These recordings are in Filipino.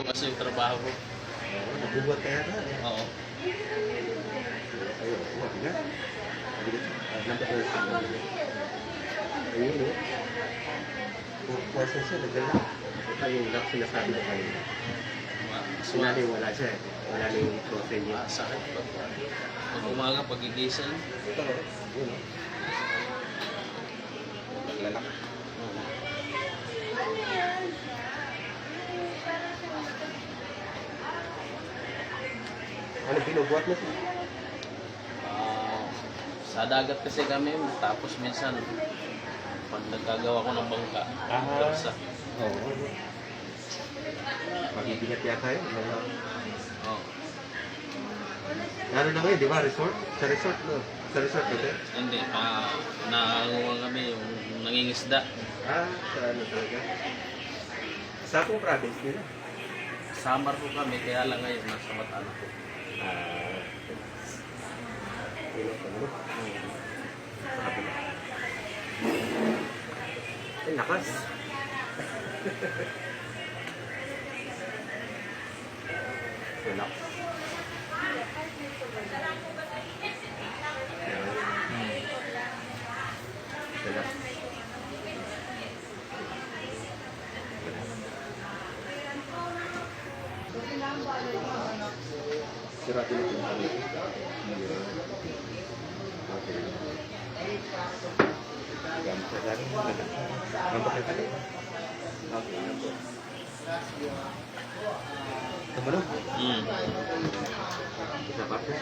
delikado kasi yung trabaho ko. Nabubuhat kaya ka. Oo. Ayun, mabigat. Mabigat. Number 13. Ayun, no? Force siya, nagdala. Ito yung lock sinasabi ko kanina. Sinali wala siya eh. Wala na yung protein niya. Sakit pa. Pag umaga, pagigising. Ito, yun, no? Naglalak. Ano binubuhat mo? Sa dagat kasi kami, tapos minsan, pag nagkagawa ko ng bangka, lapsa. Oo. Mabibigat yata yun. Oo. Ano na ngayon, di ba? Resort? Sa resort, no? Sa resort, no? Hindi, naanguha kami yung nangingisda. Sa ano talaga? Sa akong province nila. Samar po kami, kaya lang ngayon nasa Matanak po. Yun ano? Sa kabila. Ay, lakas. Relax. Relax. Siratin ito yung kami. Okay. Gamit sa dami. Gamit sa dami. Okay. Tama na? Isa pa po.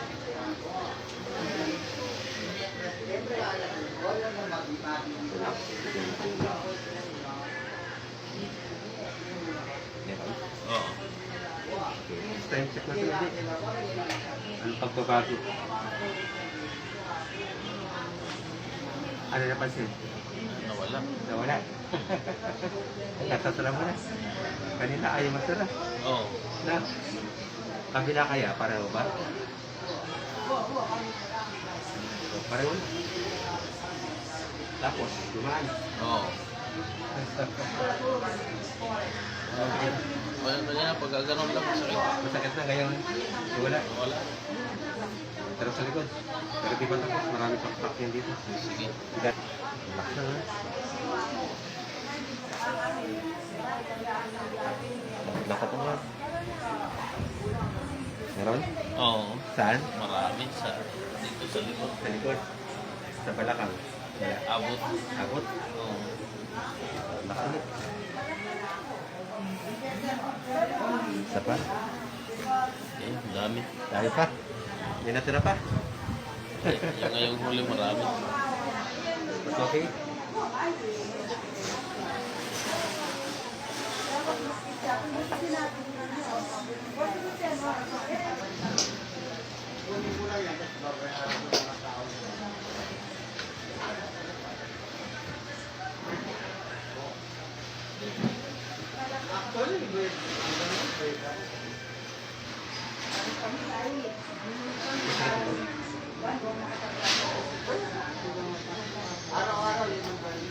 Relax. Oo. Time check na sila. Anong pagbabago? Ano napansin? Nawala. Nawala. Natatala mo na. Kanina ayaw masara. Oo. Na? Kabila kaya? Pareho ba? Pareho na. Tapos, dumaan. Oo. Kaya pag gano'n lang, masakit. Masakit na ngayon. Wala. Wala. Pero sa likod. Pero di ba tapos? Marami pakpak yan dito. Sige. Relax na nga. Lakot nga. Meron? Oo. Saan? Marami sa dito sa likod. Sa likod. Sa balakang. Wala. Abot. Abot. Oo. Lakas ulit. Isa pa? Eh, dami. Dahil pa? May natira pa? Yung ngayong huli marami. Mas okay?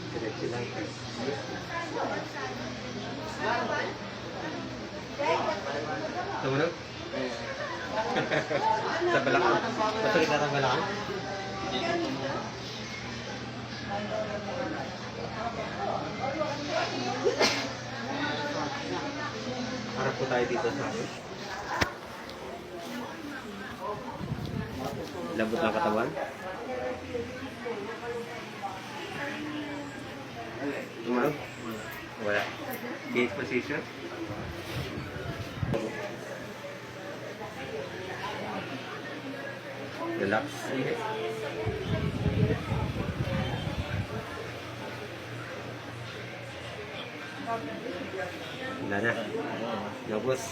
Diretso lang. Tumunog? Sa balakang. Masakit na sa balakang? Harap po tayo dito sa akin. Lambot ng katawan. Tumunog? Wala. Gate position. Relax. Wala na. Lobos.